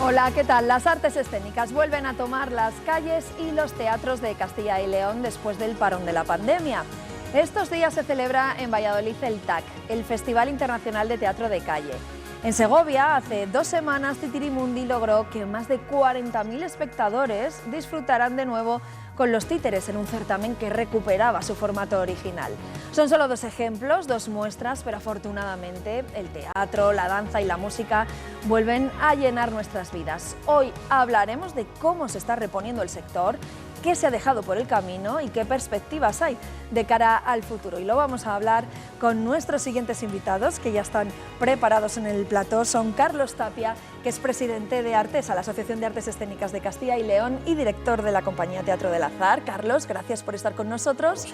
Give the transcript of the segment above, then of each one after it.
Hola, ¿qué tal? Las artes escénicas vuelven a tomar las calles y los teatros de Castilla y León después del parón de la pandemia. Estos días se celebra en Valladolid el TAC, el Festival Internacional de Teatro de Calle. En Segovia, hace 2 semanas, Titirimundi logró que más de 40.000 espectadores disfrutaran de nuevo con los títeres en un certamen que recuperaba su formato original. Son solo 2 ejemplos, 2 muestras, pero afortunadamente el teatro, la danza y la música vuelven a llenar nuestras vidas. Hoy hablaremos de cómo se está reponiendo el sector, qué se ha dejado por el camino y qué perspectivas hay de cara al futuro. Y lo vamos a hablar con nuestros siguientes invitados, que ya están preparados en el plató. Son Carlos Tapia, que es presidente de Artesa, la Asociación de Artes Escénicas de Castilla y León, y director de la compañía Teatro del Azar. Carlos, gracias por estar con nosotros.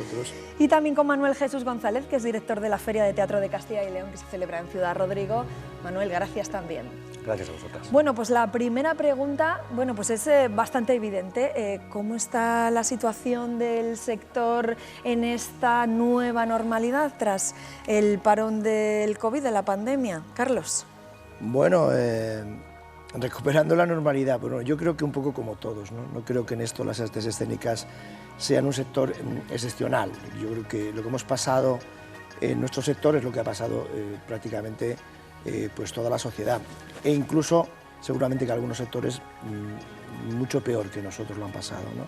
Y también con Manuel Jesús González, que es director de la Feria de Teatro de Castilla y León, que se celebra en Ciudad Rodrigo. Manuel, gracias también. Gracias a vosotras. Bueno, pues la primera pregunta, pues es bastante evidente. ¿Cómo está la situación del sector en esta nueva normalidad tras el parón del COVID, de la pandemia? Carlos. Bueno, recuperando la normalidad, bueno, yo creo que un poco como todos, ¿no? No creo que en esto las artes escénicas sean un sector excepcional. Yo creo que lo que hemos pasado en nuestro sector es lo que ha pasado prácticamente pues toda la sociedad, e incluso seguramente que algunos sectores mucho peor que nosotros lo han pasado, ¿no?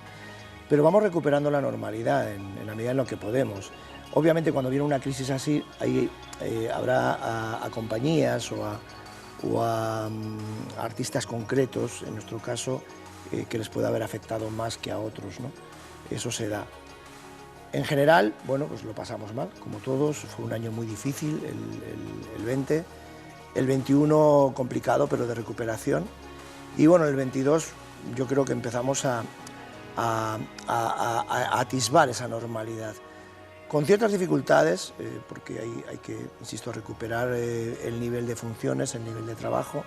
Pero vamos recuperando la normalidad en la medida en lo que podemos. Obviamente cuando viene una crisis así, habrá a compañías o a artistas concretos, en nuestro caso, que les pueda haber afectado más que a otros, ¿no? Eso se da. En general, bueno, pues lo pasamos mal, como todos. Fue un año muy difícil, el 20. El 21 complicado, pero de recuperación. Y bueno, el 22 yo creo que empezamos a atisbar esa normalidad. Con ciertas dificultades, porque hay que, insisto, recuperar el nivel de funciones, el nivel de trabajo,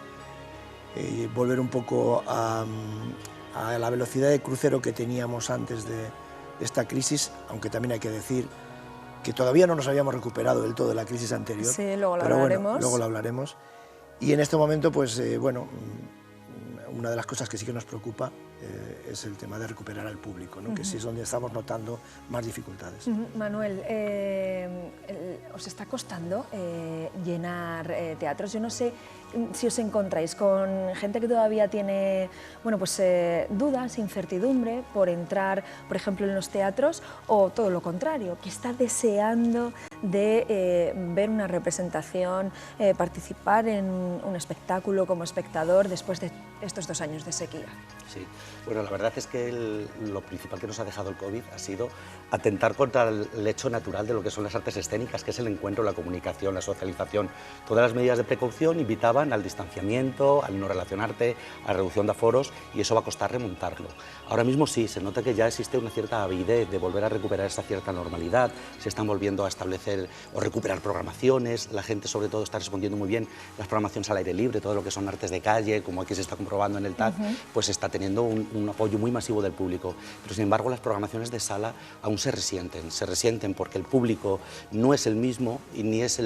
volver un poco a la velocidad de crucero que teníamos antes de esta crisis, aunque también hay que decir que todavía no nos habíamos recuperado del todo de la crisis anterior. Sí, luego lo hablaremos. Bueno, luego lo hablaremos. Y en este momento, pues bueno, una de las cosas que sí que nos preocupa es el tema de recuperar al público, ¿no? Que sí es donde estamos notando más dificultades. Manuel, ¿os está costando llenar teatros? Yo no sé si os encontráis con gente que todavía tiene dudas, incertidumbre por entrar, por ejemplo, en los teatros, o todo lo contrario, que está deseando de ver una representación, participar en un espectáculo como espectador después de estos 2 años de sequía. Sí, bueno, la verdad es que lo principal que nos ha dejado el COVID ha sido atentar contra el hecho natural de lo que son las artes escénicas, que es el encuentro, la comunicación, la socialización. Todas las medidas de precaución invitaban al distanciamiento, al no relacionarte, a la reducción de aforos, y eso va a costar remontarlo. Ahora mismo sí, se nota que ya existe una cierta avidez de volver a recuperar esa cierta normalidad, se están volviendo a establecer o recuperar programaciones, la gente sobre todo está respondiendo muy bien, las programaciones al aire libre, todo lo que son artes de calle, como aquí se está comprobando en el TAC, pues está teniendo un apoyo muy masivo del público. Pero sin embargo las programaciones de sala aún se resienten porque el público no es el mismo y ni es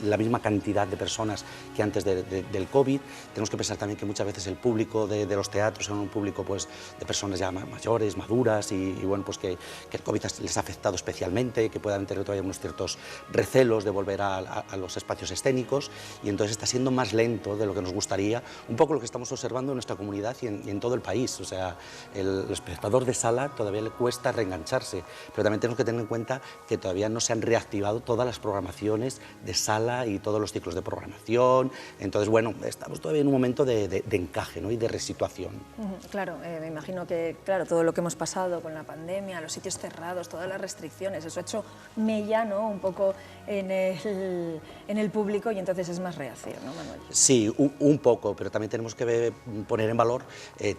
la misma cantidad de personas que antes del COVID. Tenemos que pensar también que muchas veces el público de los teatros son un público pues, de personas ya mayores, maduras y bueno, pues que el COVID les ha afectado especialmente, que puedan tener todavía unos ciertos recelos de volver a los espacios escénicos, y entonces está siendo más lento de lo que nos gustaría, un poco lo que estamos observando en nuestra comunidad y en todo el país. O sea, el espectador de sala todavía le cuesta reengancharse, pero también tenemos que tener en cuenta que todavía no se han reactivado todas las programaciones de sala y todos los ciclos de programación. Entonces, bueno, estamos todavía en un momento de encaje, ¿no? Y de resituación. Claro, me imagino que todo lo que hemos pasado con la pandemia, los sitios cerrados, todas las restricciones, eso ha hecho mella, ¿no? Un poco en el público, y entonces es más reacio, ¿no, Manuel? Sí, un poco, pero también tenemos que poner en valor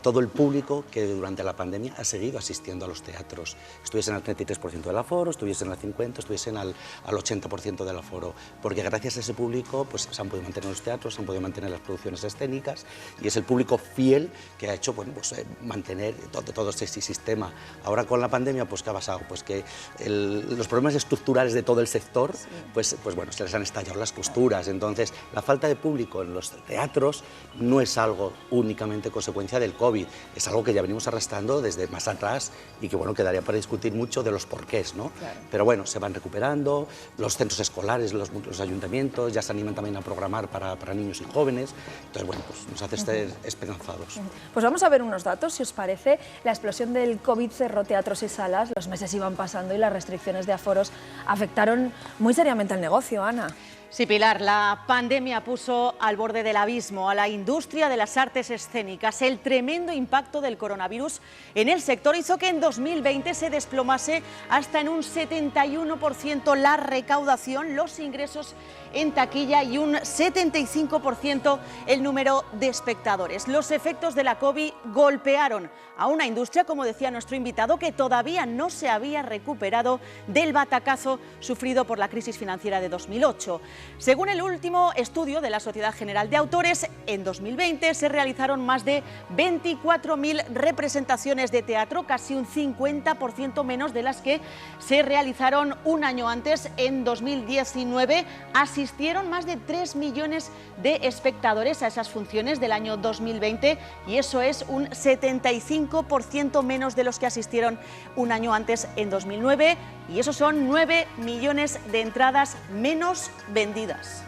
todo el público público que durante la pandemia ha seguido asistiendo a los teatros. Estuviesen al 33% del aforo, estuviesen al 50%, estuviesen al 80% del aforo, porque gracias a ese público pues, se han podido mantener los teatros, se han podido mantener las producciones escénicas, y es el público fiel que ha hecho bueno, pues, mantener todo este sistema. Ahora con la pandemia, pues ¿qué ha pasado? Pues que los problemas estructurales de todo el sector, pues bueno, se les han estallado las costuras. Entonces, la falta de público en los teatros no es algo únicamente consecuencia del COVID, es algo que ya venimos arrastrando desde más atrás y que bueno, quedaría para discutir mucho de los porqués, ¿no? Claro. Pero bueno, se van recuperando, los centros escolares, los ayuntamientos ya se animan también a programar para niños y jóvenes, entonces bueno, pues nos hace estar esperanzados. Pues vamos a ver unos datos, si os parece. La explosión del COVID cerró teatros y salas, los meses iban pasando y las restricciones de aforos afectaron muy seriamente al negocio, Ana. Sí, Pilar, la pandemia puso al borde del abismo a la industria de las artes escénicas. El tremendo impacto del coronavirus en el sector hizo que en 2020 se desplomase hasta en un 71% la recaudación, los ingresos en taquilla y un 75% el número de espectadores. Los efectos de la COVID golpearon a una industria, como decía nuestro invitado, que todavía no se había recuperado del batacazo sufrido por la crisis financiera de 2008. Según el último estudio de la Sociedad General de Autores, en 2020 se realizaron más de 24.000 representaciones de teatro, casi un 50% menos de las que se realizaron un año antes. En 2019 asistieron más de 3 millones de espectadores a esas funciones del año 2020 y eso es un 75% menos de los que asistieron un año antes, en 2009, y eso son 9 millones de entradas menos vendidas.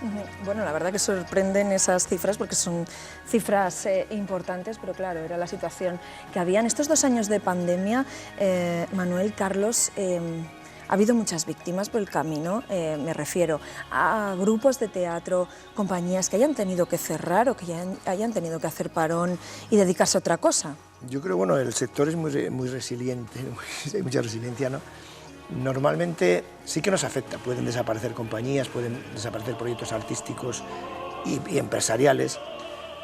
Bueno, la verdad que sorprenden esas cifras porque son cifras importantes, pero claro, era la situación que había. En estos 2 años de pandemia, Manuel, Carlos, ha habido muchas víctimas por el camino, me refiero a grupos de teatro, compañías que hayan tenido que cerrar o que hayan tenido que hacer parón y dedicarse a otra cosa. Yo creo, bueno, el sector es muy resiliente, hay mucha resiliencia, ¿no? Normalmente sí que nos afecta, pueden desaparecer compañías, pueden desaparecer proyectos artísticos y empresariales,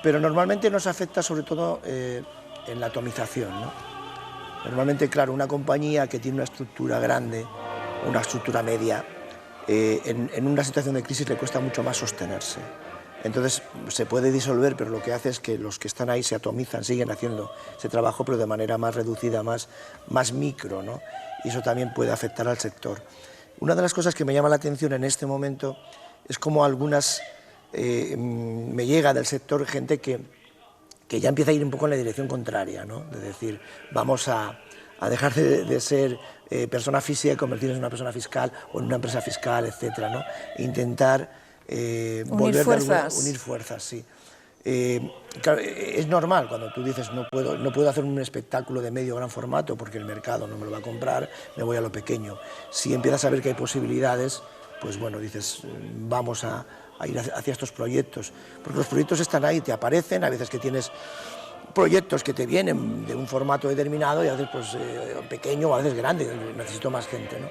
pero normalmente nos afecta sobre todo en la atomización, ¿no? Normalmente, claro, una compañía que tiene una estructura grande, una estructura media, en una situación de crisis le cuesta mucho más sostenerse. Entonces se puede disolver, pero lo que hace es que los que están ahí se atomizan, siguen haciendo ese trabajo, pero de manera más reducida, más micro, ¿no? Y eso también puede afectar al sector. Una de las cosas que me llama la atención en este momento es cómo algunas, me llega del sector gente que ya empieza a ir un poco en la dirección contraria, ¿no? De decir, vamos a dejar de ser persona física y convertirnos en una persona fiscal o en una empresa fiscal, etcétera, ¿no? Intentar unir fuerzas, sí. Claro, es normal cuando tú dices no puedo hacer un espectáculo de medio gran formato porque el mercado no me lo va a comprar, me voy a lo pequeño. Si empiezas a ver que hay posibilidades, pues bueno, dices vamos a ir hacia estos proyectos, porque los proyectos están ahí, te aparecen, a veces que tienes proyectos que te vienen de un formato determinado y a veces pues pequeño o a veces grande, necesito más gente, ¿no?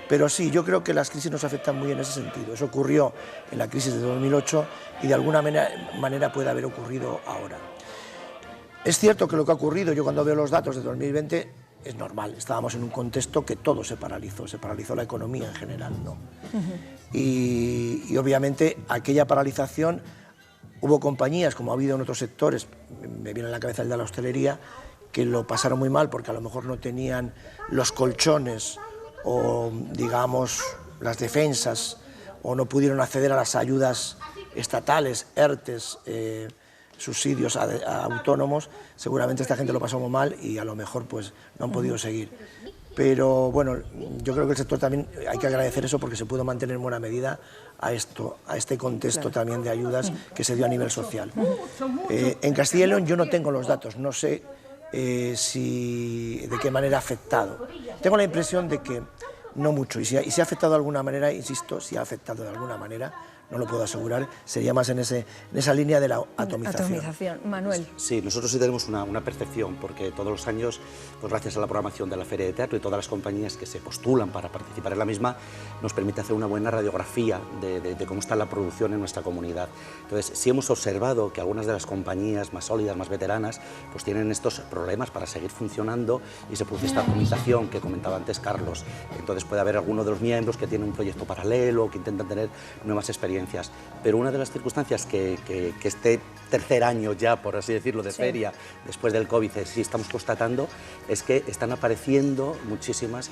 Pero sí, yo creo que las crisis nos afectan muy en ese sentido. Eso ocurrió en la crisis de 2008 y de alguna manera puede haber ocurrido ahora. Es cierto que lo que ha ocurrido, yo cuando veo los datos de 2020, es normal. Estábamos en un contexto que todo se paralizó la economía en general, ¿no? Y obviamente aquella paralización, hubo compañías, como ha habido en otros sectores, me viene a la cabeza el de la hostelería, que lo pasaron muy mal porque a lo mejor no tenían los colchones o digamos las defensas o no pudieron acceder a las ayudas estatales, ERTES, subsidios a autónomos. Seguramente esta gente lo pasó muy mal y a lo mejor pues no han podido seguir. Pero bueno, yo creo que el sector también hay que agradecer eso porque se pudo mantener en buena medida a este contexto también de ayudas que se dio a nivel social. En Castilla y León yo no tengo los datos, no sé de qué manera ha afectado. Tengo la impresión de que no mucho, y si ha afectado de alguna manera, insisto, si ha afectado de alguna manera, no lo puedo asegurar, sería más en esa línea de la atomización. Manuel. Sí, nosotros sí tenemos una percepción, porque todos los años, pues gracias a la programación de la Feria de Teatro y todas las compañías que se postulan para participar en la misma, nos permite hacer una buena radiografía de cómo está la producción en nuestra comunidad. Entonces, sí hemos observado que algunas de las compañías más sólidas, más veteranas, pues tienen estos problemas para seguir funcionando y se produce esta atomización que comentaba antes Carlos. Entonces puede haber alguno de los miembros que tiene un proyecto paralelo, que intentan tener nuevas experiencias. Pero una de las circunstancias que este tercer año ya, por así decirlo, de feria, después del COVID, sí estamos constatando, es que están apareciendo muchísimas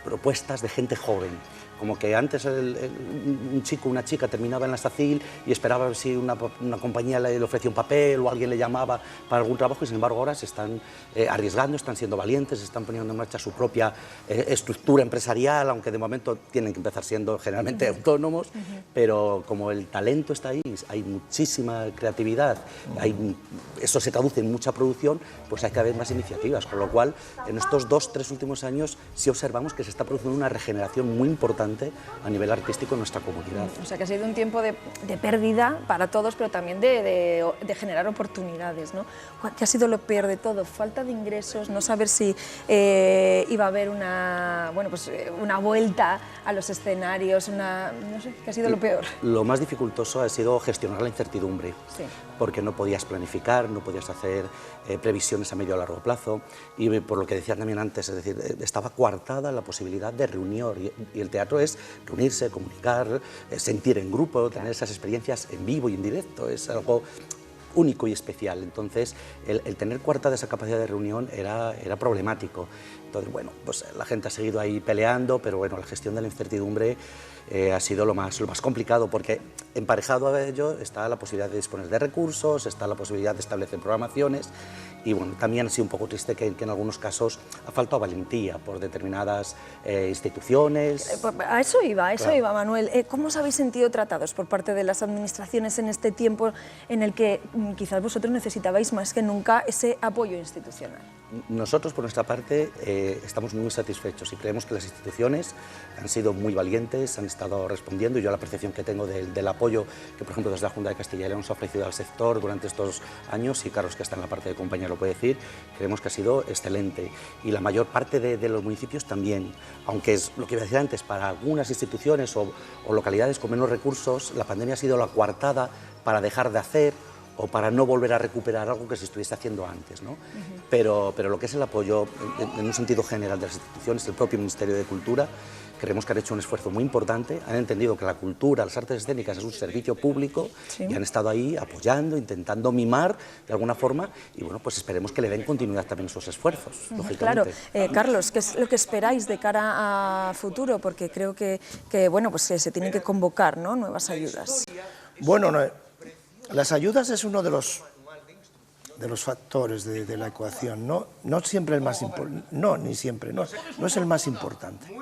propuestas de gente joven. Como que antes un chico o una chica terminaba en la SACIL y esperaba ver si una compañía le ofrecía un papel o alguien le llamaba para algún trabajo, y sin embargo ahora se están arriesgando, están siendo valientes, están poniendo en marcha su propia estructura empresarial, aunque de momento tienen que empezar siendo generalmente autónomos, pero como el talento está ahí, hay muchísima creatividad, eso se traduce en mucha producción, pues hay que haber más iniciativas, con lo cual en estos 2-3 últimos años sí observamos que se está produciendo una regeneración muy importante a nivel artístico en nuestra comunidad. O sea que ha sido un tiempo de pérdida para todos, pero también de generar oportunidades, ¿no? ¿Qué ha sido lo peor de todo? Falta de ingresos, no saber si iba a haber una vuelta a los escenarios, no sé, ¿qué ha sido lo peor? Lo más dificultoso ha sido gestionar la incertidumbre, sí, porque no podías planificar, no podías hacer previsiones a medio o largo plazo, y por lo que decía también antes, es decir, estaba coartada la posibilidad de reunión, y el teatro es reunirse, comunicar, sentir en grupo, tener esas experiencias en vivo y en directo, es algo único y especial. Entonces, el tener coartada esa capacidad de reunión era problemático. Entonces, bueno, pues la gente ha seguido ahí peleando, pero bueno, la gestión de la incertidumbre ha sido lo más complicado, porque emparejado a ello está la posibilidad de disponer de recursos, está la posibilidad de establecer programaciones, y bueno, también ha sido un poco triste que en algunos casos ha faltado valentía por determinadas instituciones. A eso iba, Manuel. ¿Cómo os habéis sentido tratados por parte de las administraciones en este tiempo en el que quizás vosotros necesitabais más que nunca ese apoyo institucional? Nosotros, por nuestra parte, estamos muy satisfechos y creemos que las instituciones han sido muy valientes, han estado respondiendo, y yo la percepción que tengo del apoyo que, por ejemplo, desde la Junta de Castilla y León se ha ofrecido al sector durante estos años, y Carlos, que está en la parte de compañía, lo puede decir, creemos que ha sido excelente, y la mayor parte de los municipios también, aunque es lo que iba a decir antes, para algunas instituciones o localidades con menos recursos, la pandemia ha sido la coartada para dejar de hacer o para no volver a recuperar algo que se estuviese haciendo antes, ¿no? Pero lo que es el apoyo en un sentido general de las instituciones, el propio Ministerio de Cultura, creemos que han hecho un esfuerzo muy importante, han entendido que la cultura, las artes escénicas es un servicio público, sí, y han estado ahí apoyando, intentando mimar de alguna forma, y bueno, pues esperemos que le den continuidad también a esos esfuerzos, lógicamente. Claro. Carlos, ¿qué es lo que esperáis de cara a futuro? Porque creo que bueno, pues se tienen que convocar, ¿no?, nuevas ayudas. Bueno, las ayudas es uno de los factores de la ecuación, no siempre el más importante, no es el más importante.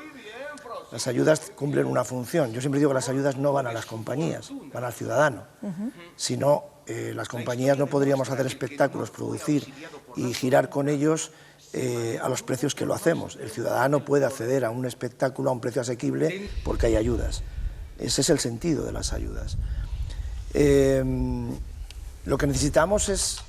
Las ayudas cumplen una función. Yo siempre digo que las ayudas no van a las compañías, van al ciudadano. Si no, las compañías no podríamos hacer espectáculos, producir y girar con ellos a los precios que lo hacemos. El ciudadano puede acceder a un espectáculo a un precio asequible porque hay ayudas. Ese es el sentido de las ayudas. Lo que necesitamos es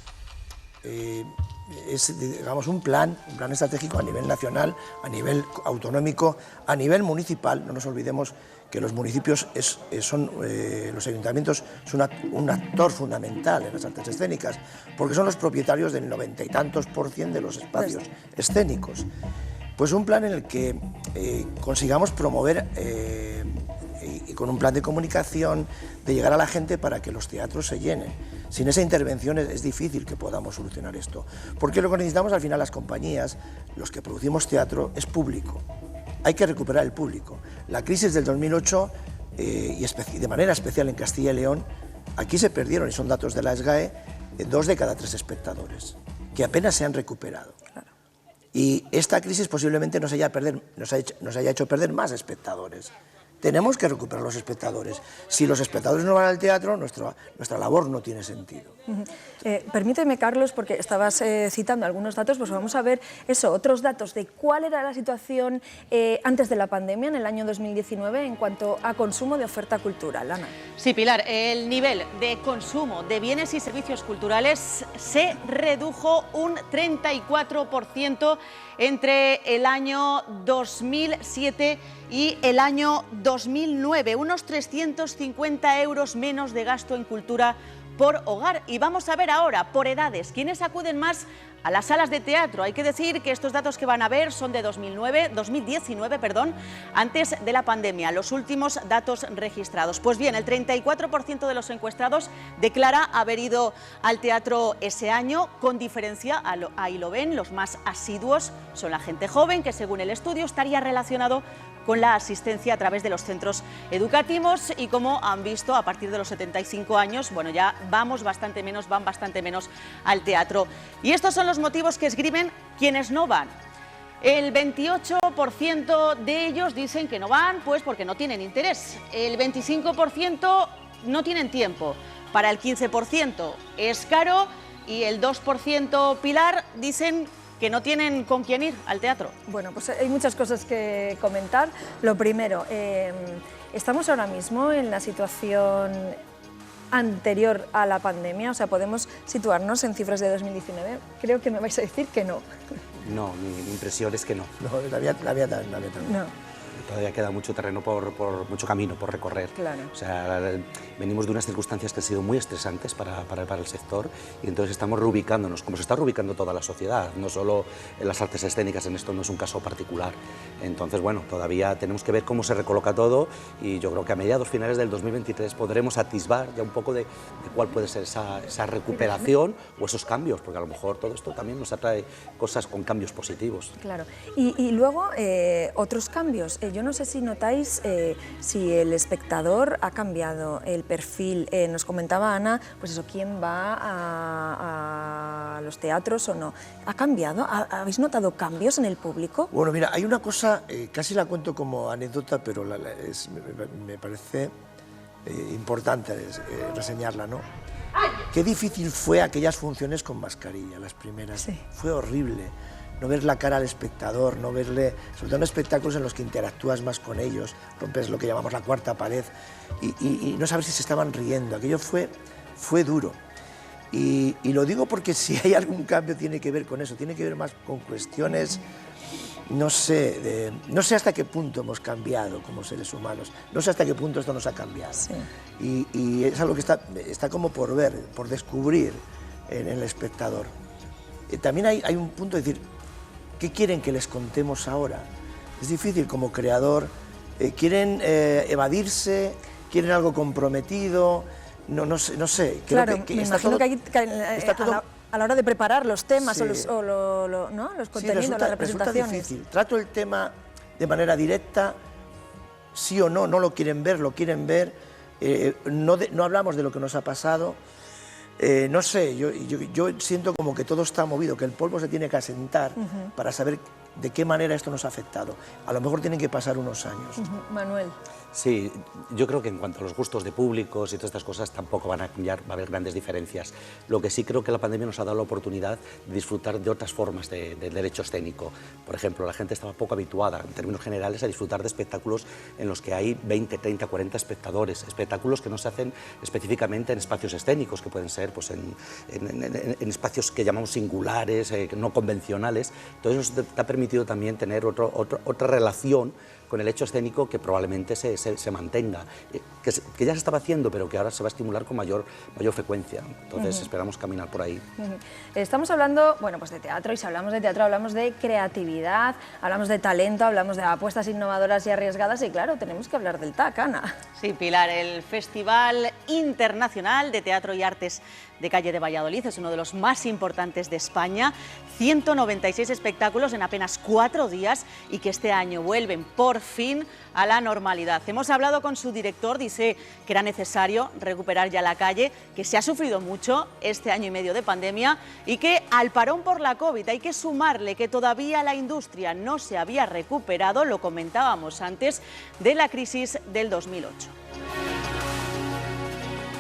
digamos, un plan estratégico a nivel nacional, a nivel autonómico, a nivel municipal. No nos olvidemos que los municipios los ayuntamientos son un actor fundamental en las artes escénicas, porque son los propietarios del 90 y tantos % de los espacios escénicos. Pues un plan en el que consigamos promover y con un plan de comunicación, de llegar a la gente para que los teatros se llenen. Sin esa intervención es difícil que podamos solucionar esto, porque lo que necesitamos al final las compañías, los que producimos teatro, es público. Hay que recuperar el público. La crisis del 2008, y de manera especial en Castilla y León, aquí se perdieron, y son datos de la SGAE, 2 de cada 3 espectadores, que apenas se han recuperado. Claro. Y esta crisis posiblemente nos haya hecho perder más espectadores. tenemos que recuperar los espectadores. Si los espectadores no van al teatro, nuestra labor no tiene sentido. Permíteme, Carlos, porque estabas citando algunos datos, pues vamos a ver otros datos de cuál era la situación antes de la pandemia, en el año 2019, en cuanto a consumo de oferta cultural. Ana. Sí, Pilar, el nivel de consumo de bienes y servicios culturales se redujo un 34% entre el año 2007 y el año 2009, unos 350 euros menos de gasto en cultura por hogar. Y vamos a ver ahora, por edades, ¿quiénes acuden más a las salas de teatro? Hay que decir que estos datos que van a ver son de 2019, antes de la pandemia, los últimos datos registrados. Pues bien, el 34% de los encuestados declara haber ido al teatro ese año, con diferencia, ahí lo ven, los más asiduos son la gente joven, que según el estudio estaría relacionado con la asistencia a través de los centros educativos, y como han visto, a partir de los 75 años, bueno, ya van bastante menos al teatro. Y estos son los motivos que esgrimen quienes no van. El 28% de ellos dicen que no van pues porque no tienen interés. El 25% no tienen tiempo. Para el 15% es caro, y el 2%, Pilar, dicen que no tienen con quién ir al teatro. Bueno, pues hay muchas cosas que comentar. Lo primero, estamos ahora mismo en la situación anterior a la pandemia, o sea, podemos situarnos en cifras de 2019. Creo que me vais a decir que no. No, mi impresión es que no. No, la mía también. No. Todavía queda mucho terreno, mucho camino por recorrer. Claro. O sea, venimos de unas circunstancias que han sido muy estresantes para el sector, y entonces estamos reubicándonos, como se está reubicando toda la sociedad, no solo en las artes escénicas, en esto no es un caso particular. Entonces, bueno, todavía tenemos que ver cómo se recoloca todo, y yo creo que a mediados finales del 2023 podremos atisbar ya un poco de cuál puede ser esa recuperación o esos cambios, porque a lo mejor todo esto también nos atrae cosas con cambios positivos. Claro. Y luego, otros cambios. Yo no sé si notáis si el espectador ha cambiado el perfil. Nos comentaba Ana, pues eso, quién va a los teatros o no. ¿Ha cambiado? ¿Habéis notado cambios en el público? Bueno, mira, hay una cosa, casi la cuento como anécdota, pero me parece importante reseñarla, ¿no? Qué difícil fue aquellas funciones con mascarilla, las primeras. Sí. Fue horrible. No ver la cara al espectador, no verle, sobre todo en espectáculos en los que interactúas más con ellos, rompes lo que llamamos la cuarta pared, y no saber si se estaban riendo. Aquello fue duro. Y lo digo porque si hay algún cambio tiene que ver con eso, tiene que ver más con cuestiones, no sé hasta qué punto hemos cambiado como seres humanos, no sé hasta qué punto esto nos ha cambiado. Sí. Y es algo que está como por ver, por descubrir en el espectador. También hay un punto de decir, ¿qué quieren que les contemos ahora? Es difícil como creador, quieren evadirse, quieren algo comprometido, no sé. Creo claro, que me está imagino todo, está todo, a la hora de preparar los temas, sí, o los contenidos, sí, las representaciones. Resulta difícil. Trato el tema de manera directa, sí o no lo quieren ver, lo quieren ver, no hablamos de lo que nos ha pasado. No sé, yo siento como que todo está movido, que el polvo se tiene que asentar para saber de qué manera esto nos ha afectado. A lo mejor tienen que pasar unos años. Manuel. Sí, yo creo que en cuanto a los gustos de públicos y todas estas cosas tampoco van a cambiar, va a haber grandes diferencias. Lo que sí creo que la pandemia nos ha dado la oportunidad de disfrutar de otras formas de derecho escénico. Por ejemplo, la gente estaba poco habituada, en términos generales, a disfrutar de espectáculos en los que hay 20, 30, 40 espectadores, espectáculos que no se hacen específicamente en espacios escénicos, que pueden ser pues, en espacios que llamamos singulares, no convencionales. Entonces eso te ha permitido también tener otra relación con el hecho escénico que probablemente se mantenga, que ya se estaba haciendo, pero que ahora se va a estimular con mayor frecuencia. Entonces esperamos caminar por ahí. Estamos hablando, bueno, pues de teatro, y si hablamos de teatro hablamos de creatividad, hablamos de talento, hablamos de apuestas innovadoras y arriesgadas, y claro, tenemos que hablar del TAC, Ana. Sí, Pilar, el Festival Internacional de Teatro y Artes de Calle de Valladolid, es uno de los más importantes de España, 196 espectáculos en apenas 4 días y que este año vuelven por fin a la normalidad. Hemos hablado con su director, dice que era necesario recuperar ya la calle, que se ha sufrido mucho este año y medio de pandemia y que al parón por la COVID hay que sumarle que todavía la industria no se había recuperado, lo comentábamos antes, de la crisis del 2008.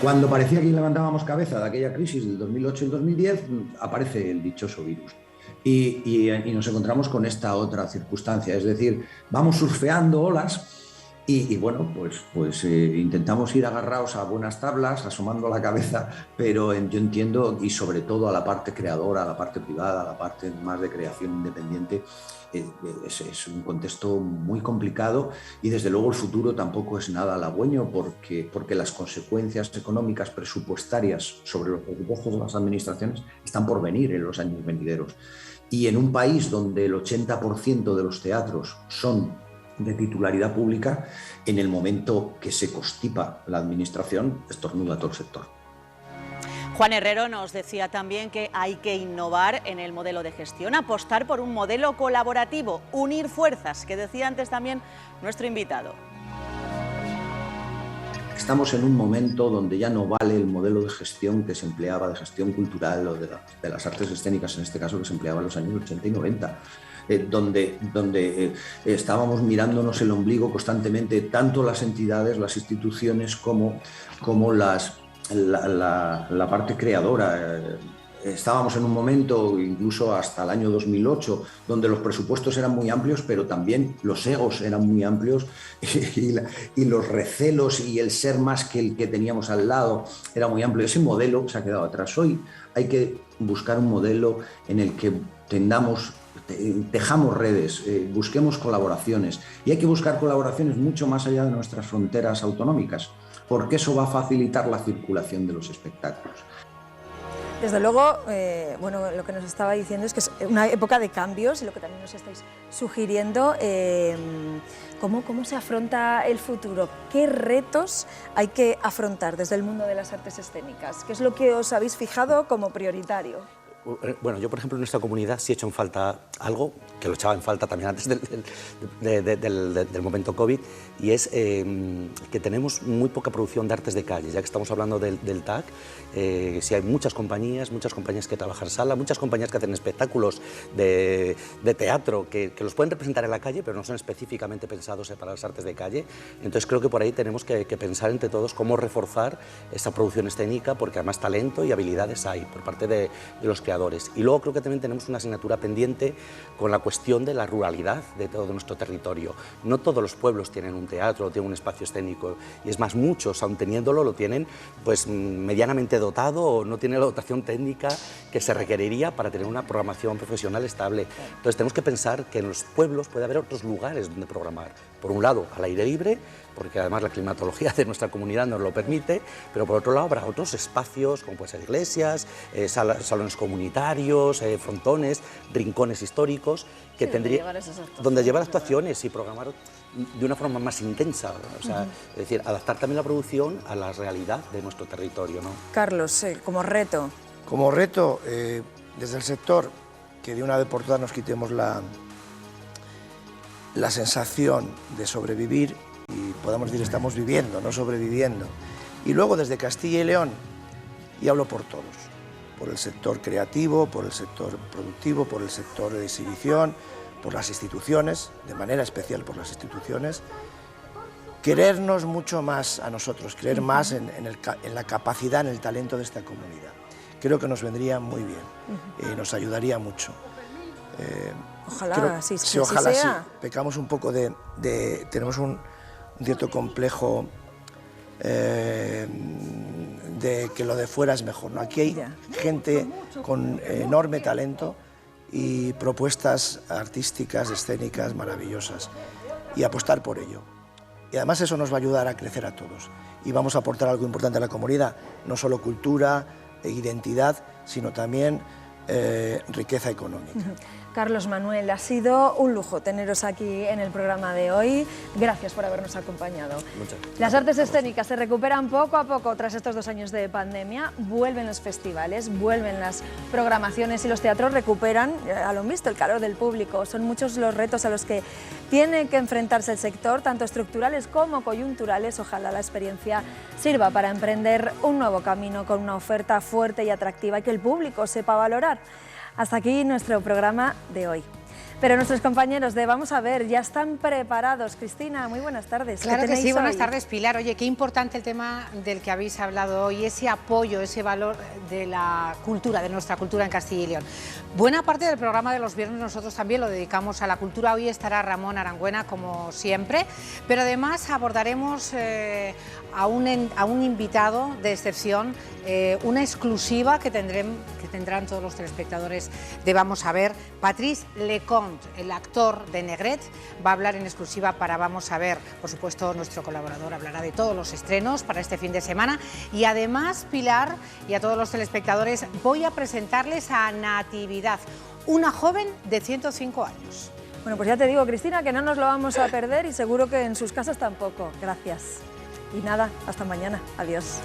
Cuando parecía que levantábamos cabeza de aquella crisis del 2008 y el 2010, aparece el dichoso virus. Y nos encontramos con esta otra circunstancia, es decir, vamos surfeando olas y bueno, pues intentamos ir agarrados a buenas tablas, asomando la cabeza, pero yo entiendo, y sobre todo a la parte creadora, a la parte privada, a la parte más de creación independiente, es un contexto muy complicado y desde luego el futuro tampoco es nada halagüeño porque las consecuencias económicas presupuestarias sobre los presupuestos de las administraciones están por venir en los años venideros. Y en un país donde el 80% de los teatros son de titularidad pública, en el momento que se constipa la administración, estornuda todo el sector. Juan Herrero nos decía también que hay que innovar en el modelo de gestión, apostar por un modelo colaborativo, unir fuerzas, que decía antes también nuestro invitado. Estamos en un momento donde ya no vale el modelo de gestión que se empleaba, de gestión cultural o de las artes escénicas, en este caso, que se empleaba en los años 80 y 90. Donde estábamos mirándonos el ombligo constantemente, tanto las entidades, las instituciones, como la parte creadora. Estábamos en un momento, incluso hasta el año 2008, donde los presupuestos eran muy amplios, pero también los egos eran muy amplios y los recelos y el ser más que el que teníamos al lado era muy amplio. Ese modelo se ha quedado atrás. Hoy hay que buscar un modelo en el que tejamos redes, busquemos colaboraciones, y hay que buscar colaboraciones mucho más allá de nuestras fronteras autonómicas, porque eso va a facilitar la circulación de los espectáculos. Desde luego, bueno, lo que nos estaba diciendo es que es una época de cambios y lo que también nos estáis sugiriendo, ¿cómo se afronta el futuro? ¿Qué retos hay que afrontar desde el mundo de las artes escénicas? ¿Qué es lo que os habéis fijado como prioritario? Bueno, yo por ejemplo en nuestra comunidad sí he hecho en falta algo, que lo echaba en falta también antes del momento COVID, y es que tenemos muy poca producción de artes de calle, ya que estamos hablando del TAC. Sí hay muchas compañías que trabajan sala, muchas compañías que hacen espectáculos de teatro que los pueden representar en la calle, pero no son específicamente pensados para las artes de calle. Entonces creo que por ahí tenemos que pensar entre todos cómo reforzar esa producción escénica, porque además talento y habilidades hay por parte de los creadores. Y luego creo que también tenemos una asignatura pendiente con la cuestión de la ruralidad de todo nuestro territorio. No todos los pueblos tienen un teatro, tienen un espacio escénico, y es más, muchos, aun teniéndolo, lo tienen pues medianamente dotado o no tienen la dotación técnica que se requeriría para tener una programación profesional estable. Entonces tenemos que pensar que en los pueblos puede haber otros lugares donde programar. Por un lado, al aire libre, porque además la climatología de nuestra comunidad nos lo permite, pero por otro lado habrá otros espacios, como pueden ser iglesias, salones comunitarios, frontones, rincones históricos, que donde llevar actuaciones y programar de una forma más intensa, o sea, es decir, adaptar también la producción a la realidad de nuestro territorio, ¿no? Carlos, como reto. Como reto, desde el sector, que de una vez por todas nos quitemos la sensación de sobrevivir y podamos decir estamos viviendo, no sobreviviendo. Y luego desde Castilla y León, y hablo por todos, por el sector creativo, por el sector productivo, por el sector de exhibición, por las instituciones, de manera especial por las instituciones, querernos mucho más a nosotros, creer más en la capacidad, en el talento de esta comunidad. Creo que nos vendría muy bien, nos ayudaría mucho. Ojalá, sí, ojalá sea. Sí. Pecamos un poco tenemos un cierto complejo de que lo de fuera es mejor, ¿no? Aquí hay gente con enorme talento y propuestas artísticas, escénicas maravillosas, y apostar por ello. Y además eso nos va a ayudar a crecer a todos y vamos a aportar algo importante a la comunidad, no solo cultura e identidad, sino también riqueza económica. Carlos Manuel, ha sido un lujo teneros aquí en el programa de hoy. Gracias por habernos acompañado. Muchas gracias. Las artes escénicas se recuperan poco a poco tras estos 2 años de pandemia. Vuelven los festivales, vuelven las programaciones y los teatros recuperan, ya lo han visto, el calor del público. Son muchos los retos a los que tiene que enfrentarse el sector, tanto estructurales como coyunturales. Ojalá la experiencia sirva para emprender un nuevo camino con una oferta fuerte y atractiva y que el público sepa valorar. Hasta aquí nuestro programa de hoy. Pero nuestros compañeros de Vamos a Ver ya están preparados. Cristina, muy buenas tardes. Claro que sí, buenas tardes, Pilar. Oye, qué importante el tema del que habéis hablado hoy, ese apoyo, ese valor de la cultura, de nuestra cultura en Castilla y León. Buena parte del programa de los viernes nosotros también lo dedicamos a la cultura. Hoy estará Ramón Arangüena, como siempre, pero además abordaremos a un invitado de excepción, una exclusiva que tendrán todos los telespectadores de Vamos a Ver. Patrice Lecomte, el actor de Negret, va a hablar en exclusiva para Vamos a Ver. Por supuesto, nuestro colaborador hablará de todos los estrenos para este fin de semana. Y además, Pilar, y a todos los telespectadores, voy a presentarles a Natividad, una joven de 105 años. Bueno, pues ya te digo, Cristina, que no nos lo vamos a perder y seguro que en sus casas tampoco. Gracias. Y nada, hasta mañana. Adiós.